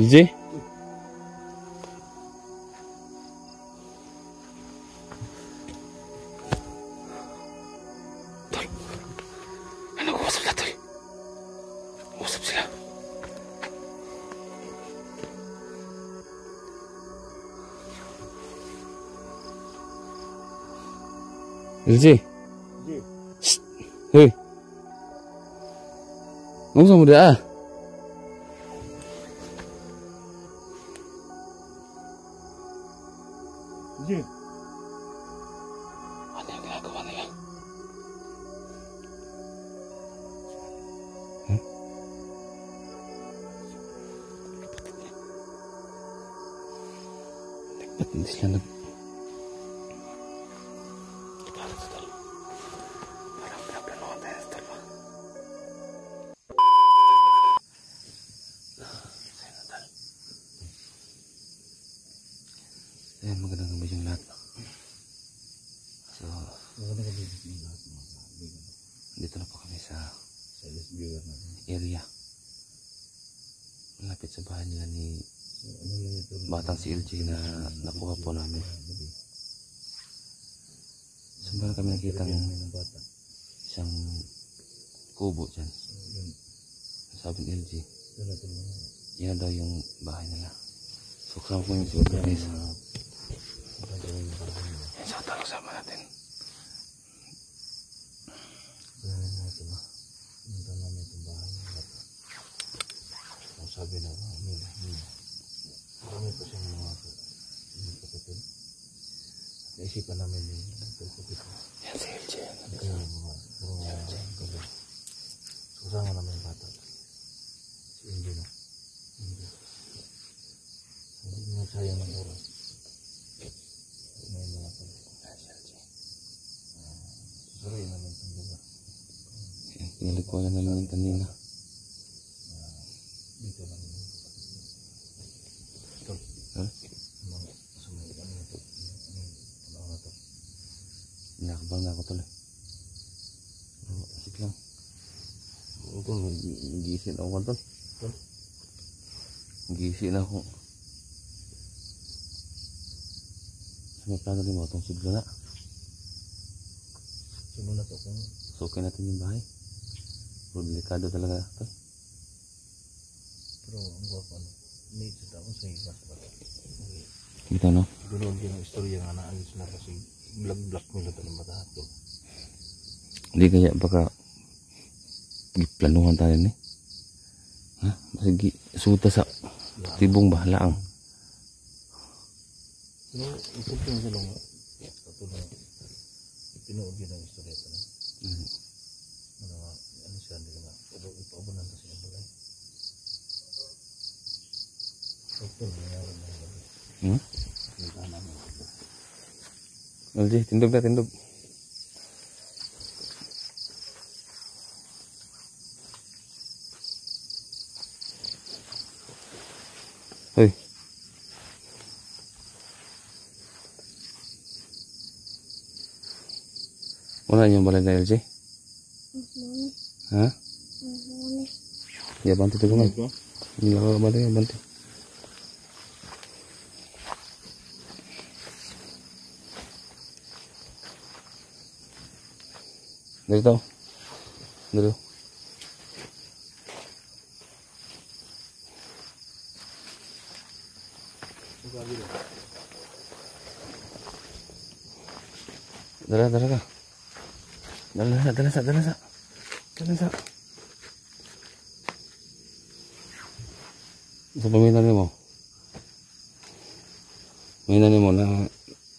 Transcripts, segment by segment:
LJ? Tol. Ano nag-uusap na, Tol? Usap sila. LJ? Shh. Hei. Ngomong sama dia. Ano yung ginagawa nila? Ba't hindi sila nag... Parang sa tol. Parang pinaplanuhan tayo sa tol. Sa'yo na tol. Ayan, magandang gabi yung lahat. So, dito na po kami sa area. Malapit sa bahay nila ni batang si LJ na nakuha po namin. So, meron kami nakita ng isang kubo dyan. Sabi ni LJ, yan daw yung bahay nila. So, kasama po yung si Organisa. Yan sa talong sama natin. Sabi na marami pa siyang mga kapatid. Naisipan namin yung kapatid. Yan si LJ. Kaya mga susama namin yung bata. Si LJ na. Hindi nga sayang ng oras. May mga kapatid. Si LJ. Susuruin namin itong lugar. Pinalikuhan na namin kanina. Dito lang. Ito. Ha? Sumay ano ito? Ano ito? Nakabal na ako tuloy. Asik lang. Ito, gigising ako ito. Gigising ako. Sumaplano din mo itong siglo na. Siglo na ito kung sukin natin yung bahay. Pero delikado talaga ito. Pero ang guwapo ano, may isa taon sa iba sa pala. Kita no? Ganoon din ang istorya nga naayos na kasi blackmail ito ng bata ito. Hindi kaya baka planuhan tayo ni? Ha? Masigi, suta sa tibong bahalaang. Pero ikot yung salong katulong tinuod yun ang istorya ito. Ano siya nila nga, ipaabunan ito siya balay. LJ, tindog na, tindog. Hoy. Wala niyong balay na LJ? Ha? Ya, bantu tugong ay. Hindi ako balay, bantu. Dito. Dito. Dala ka. Dala sa. Sa paminan mo. Paminan mo na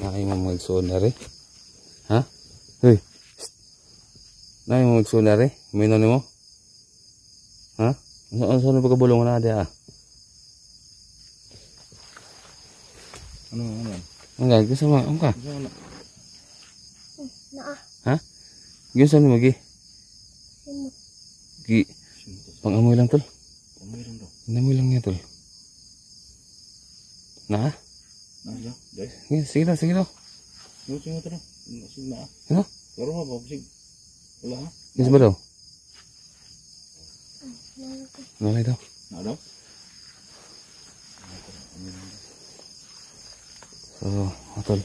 ay mo magsuon na rin. Ha? Hoy. Na mo magsuon na rin. Paminan mo. Ha? Ano pagkabulong na dia? Ano? Ang gagawin sa mga ka? Ha? Gawin saan mo gi? Gi. Pang-amoy lang tol. Pang-amoy lang niya tol. Na? Sige daw. Sige mo tol. Sige na. Ano? Pero nga ba? Wala ha? Yes ba daw? Nalay daw. So, tol.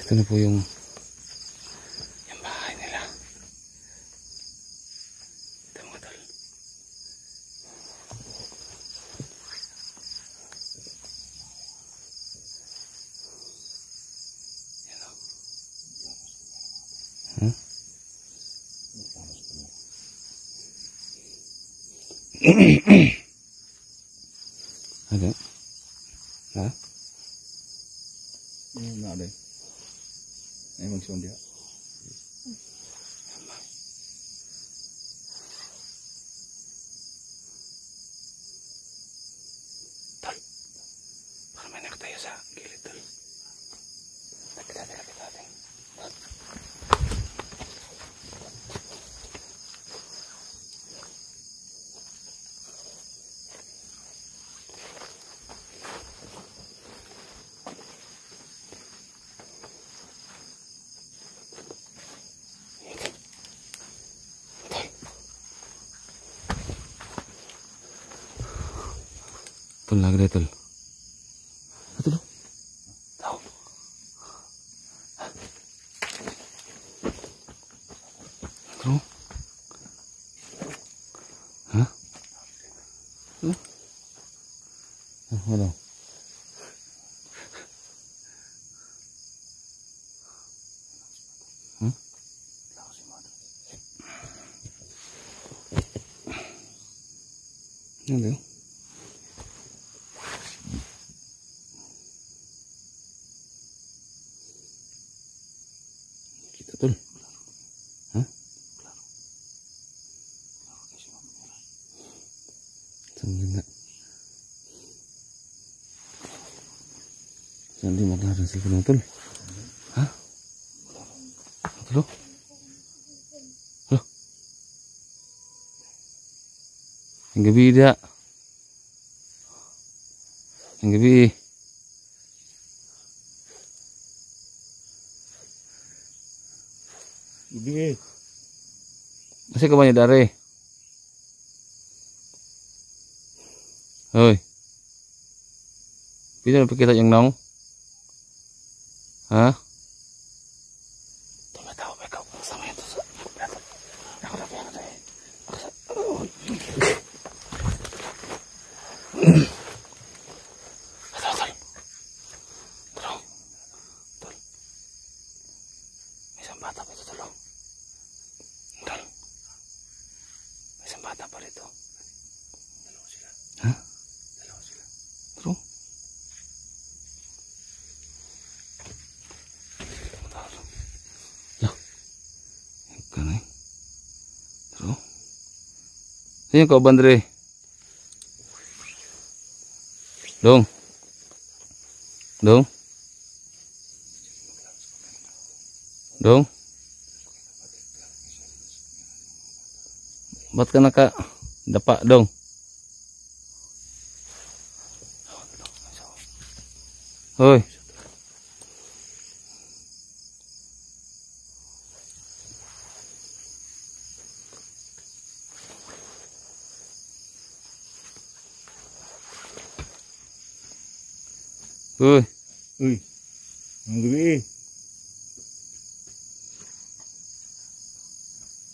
Ito na po yung bahay nila. Ito mga tol. Yan o. Huh? Ada? Ha? Ini nak ada. Ini maksud dia. Tol. Para may nakatayo sa gilid, tol. Lapit natin. Tol, lagi deh, tol. Satu lo. Tahu. Terus. Hah? Lo. Wala. Hmm? Ano? Betul. Hah? Enggak. Nanti malah hasil penonton. Hah? Betul. Loh. Yang gabi dia. Yang gabi. Lebih. Masih ke banyak dari. Oi. Bisa kita yang nong. Hah? Tuh tahu mereka sama itu. Aku udah bilang deh. Tol. May sambat apa itu, tolong. Tol. May sambat apa itu? Hah? Terus? Loh. Ikan eh. Terus? Sini kau bandre. Dong. Dong. Dong. Ba't ka nakadapa dong? Hoy. Hoy. Ui. Lebih.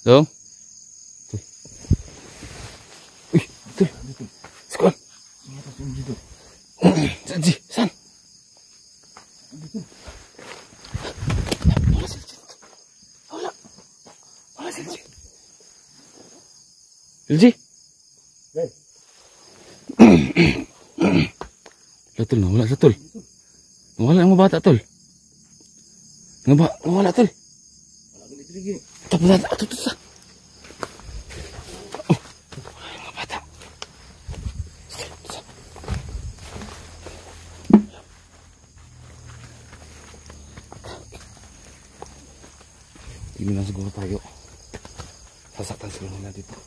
Dong. Wih, betul. Sekolah. Janji, san. Mana sih? Ilji. Baik. Betul, nawala sa tol. Nawala ang bata tol. Nawala tol. Tapos na ato sa. Oh, mga bata. Tingnan na siguro tayo. Sasaktan siguro nila dito.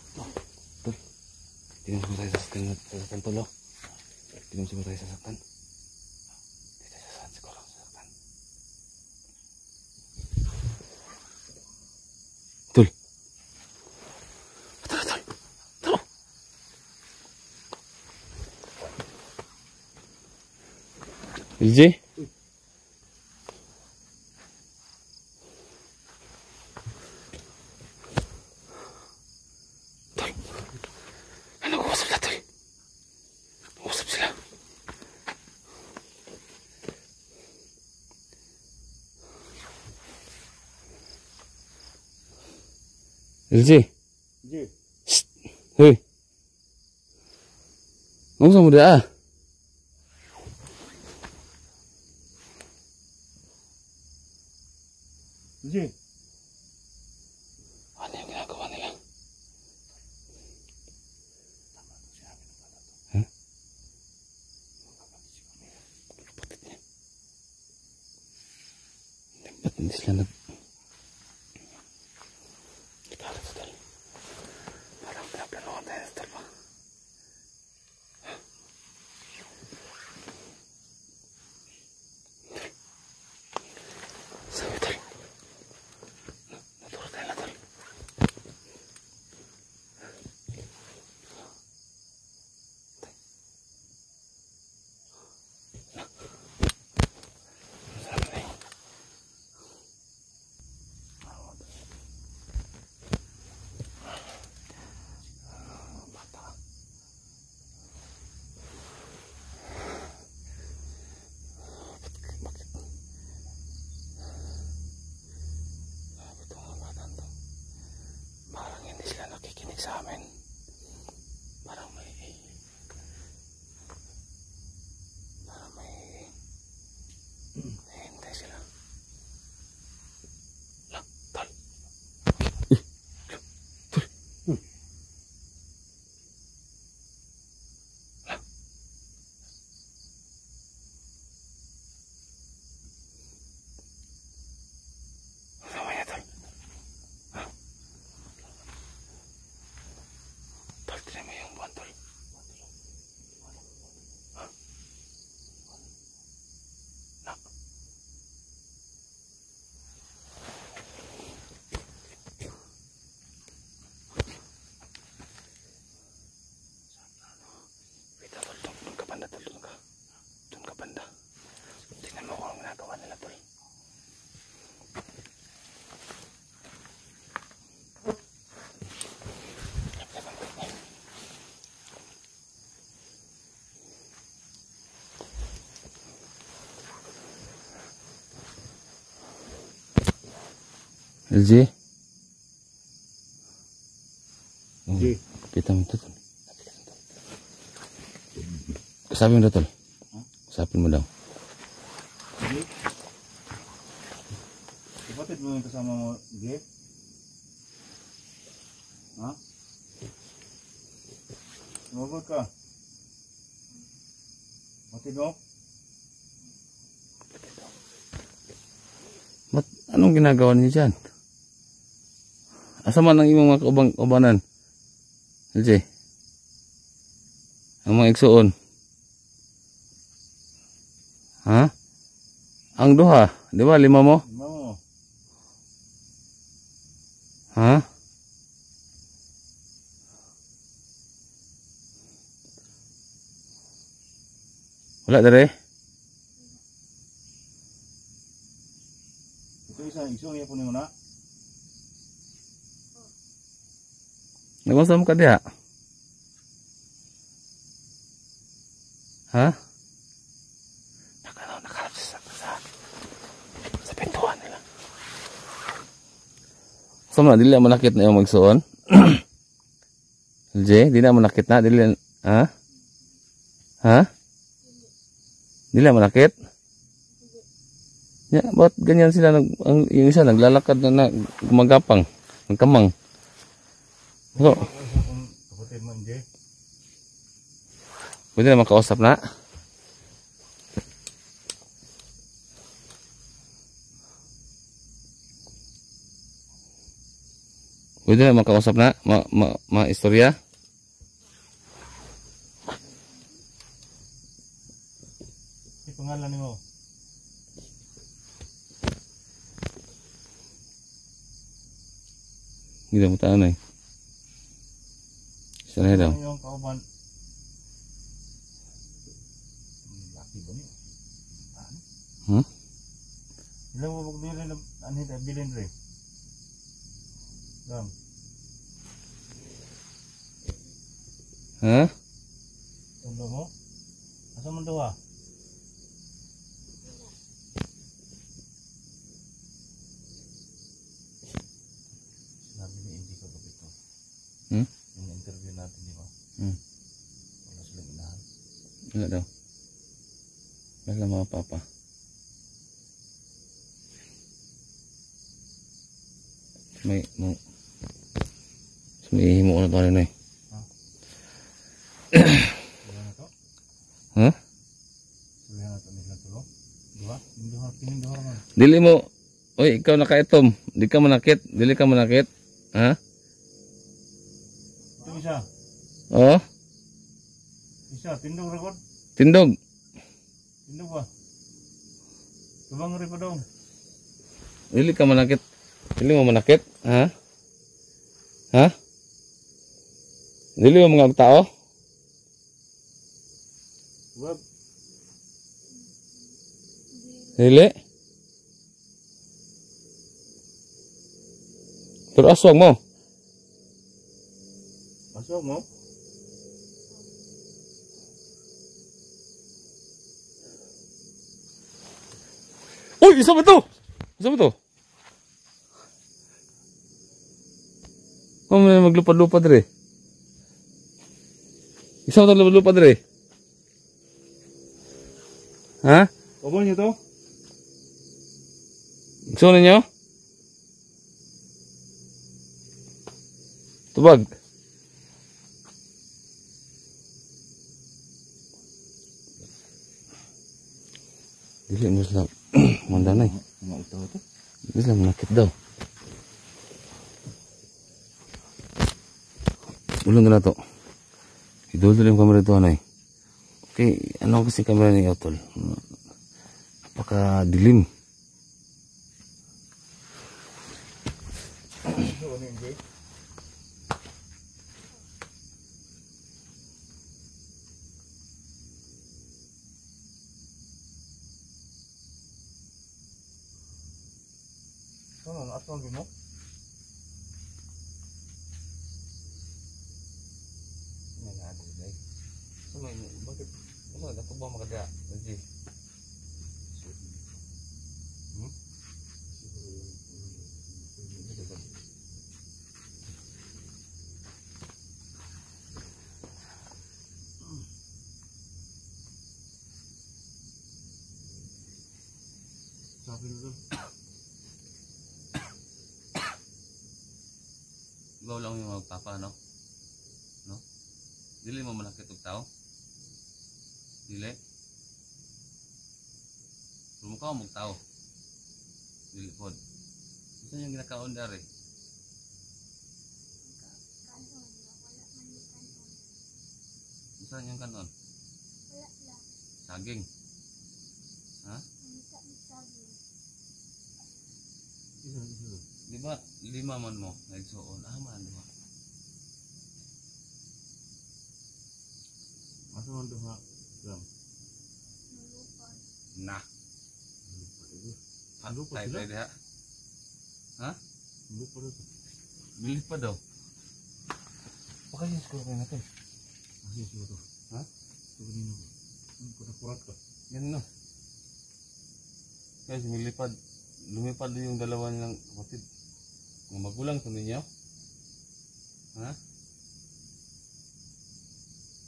Tol. Tingnan siguro tayo sasaktan tol. Tingnan siguro tayo sasaktan. Dito sasaktan siguro. Sasaktan. Tol. Tara. LJ? Tol. Ano nag-uusap na, Tol? Nag-uusap sila. LJ? LJ. Shh. Hoy. Ngomong mo dah. LJ. Ano yung ginagawa nila? Huh? Kapatid niya. Ba't hindi sila Ikalat sa Tol. Parang pinaplanuhan tayo sa Tol pa. Sabi Tol. Naturo tayo na Tol. Sabi na yun. Ito mga bata to. Parang hindi sila nakikinig sa amin. Parang may hintay sila. Lang, Tol. Tol. Lang. Sama niya, Tol. Ha? Tol, tinan mo yung buwan, Tol. Ha? Lang. Wait, Tol. Doon ka banda, Tol. Doon ka. Doon ka banda. Tingnan mo kung anong ginagawa nila, Tol. LJ? LJ. Kita mo ito, Tol. Kasapin mo daw, Tol. Kasapin mo daw. LJ. Kapatid mo yung kasama mo, LJ? Ha? Sumabot ka. Kapatid mo? Ba't anong ginagawa niyo dyan? Asa man ang imong mga kaubanan? LJ? Ang mga igsuon? Ha? Ang duha? Di ba? 5 mo? Lima mo. Ha? Wala dere? Ito isang iya po niyo na. Nagusam ka diha? Ha? Nakalap sa pintuan nila. So na, dili na manakit na yung magsuon? LJ, di na manakit na? Dili na, ha? Ha? Dili na manakit? Ya, ba't ganyan sila, yung isa naglalakad na gumagapang, nagkamang. So, Kapatid mo, LJ. pwede na makausap na? Pwede na makausap na? Ma-istorya? Ano pangalan mo? Hindi mo tahan eh. Sana daw. Ano yung kauban? Laki ba niyo? Hmm? Ilang mo diri na anhin ta bilin re. Dam. Ha? Tundo mo? Asa man duha? Sinabi ni Indy ko gabi to. Hmm? Yung interview natin, di ba? Hmm. Wala silang inahan. Wala daw. Wala mga papa. May himo ko na ito kanina eh. Sulihan na to? Ha? Sulihan na to nila tulo? Diba? Pining duha naman. Dili mo. Oy, ikaw nakaitom. Di ka manakit. Dili ka manakit. Ha? Ito isa. Oo? Isa, tindog record. Tindog. Tindog ba? Tubang rin pa daw. Dili ka manakit. Dili mo manakit. Ha? Ha? Dili mo mga tao? Wag. Dili? Pero aswang mo. Pasok mo? Uy! Isa ba to? Isa ba to? Kung may maglupad-lupad rin. Isa ba ito lupad rin? Ha? Obol niyo to? Gusto ninyo? Tubag. Dili mo sila mandanay. Mga utaw to? Dili sila manakit daw. Ulong ka na to. Idol yung kamera ito anay. Okay, ano kasi kamera ni Otol? Napaka-dilim. Ito, ano yung gate? Ano, naaswang mo? May nado day. So may bakit ano dapat ba makada? Lagi. Hmm? Sabi nito. Ikaw lang yung magpapa, no? No? Dili mo manakit og tao? Dili? Lumakaw mo og tao? Dili pod. Isa yung ginakaon dari? Isa yung kanon? Saging? Ha? Isa. Di ba 5 man mo nagsuon? Man, di ba? Asa man duha? Dam. Nah. Lupa Patay sila? tayo diha. Ha? Lupa ito. Bilit pa daw. Baka yung score kayo natin. Masih sila to. Ha? Ito kanino ko. Ang kurat ka. Yan no. Guys, lumipad yung dalawa nilang kapatid. Mga magulang to ninyo. Ha?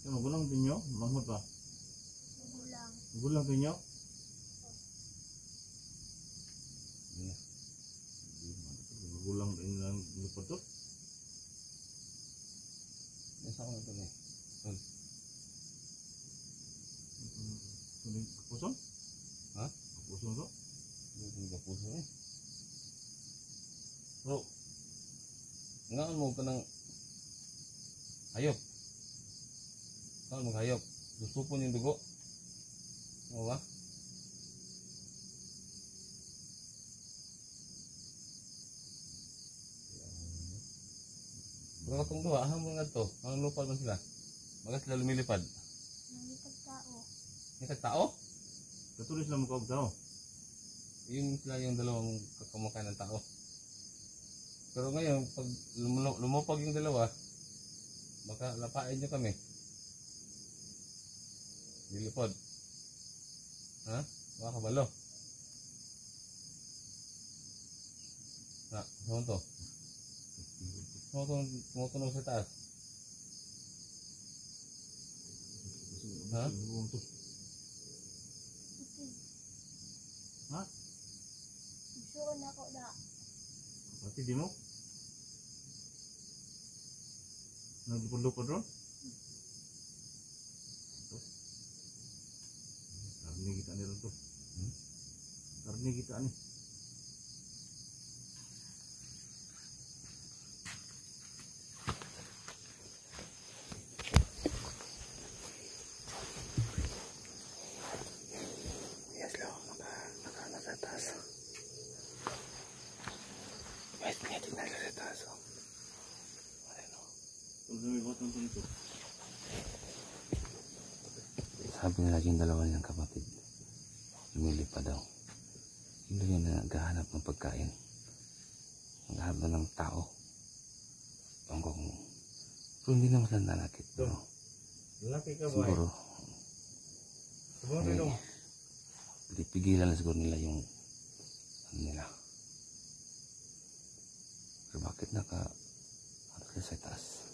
Yung magulang pinyo? Mahmud pa? Magulang pinyo? Magulang din lang lupa to? Yan sa ako ito na. Kapusong? Ha? Kapusong to? Hindi ka puso eh. Bro, ngaon mo ka ng hayop. Ngaon mo hayop. Susupon yung dugo. Ano ba? Pero katong duha, ahang mga to. Ang lupad man sila. Baga sila lumilipad. May tao? Katulis lang mo ka tao. Yun sila yung dalawang kumakain ng tao. Pero ngayon, pag lumupag yung dalawa, baka lapain nyo kami. Dilipod. Ha? Mga kabalo. Na, saan to? Tumutunog sa taas. Ha? Ha? Gusto ko na ako na. Pati di mo? Naglupod-lupod ron? Ito. Karni kita ni ron to. Karni kita ni. Yes, lo. Nasa taas. Wait, tingnan sa taas. Ano? Kung may botong to nito. Sabi nila yung dalawa nilang kapatid, lumili pa daw. Hindi yun na naghahanap ng pagkain. Naghahanap na ng tao. Pero hindi naman sila nanakit. No? Lalaki ka ba? Siguro, Siguro dong. pigilan na siguro nila yung ano nila. Pero bakit ano sila sa taas?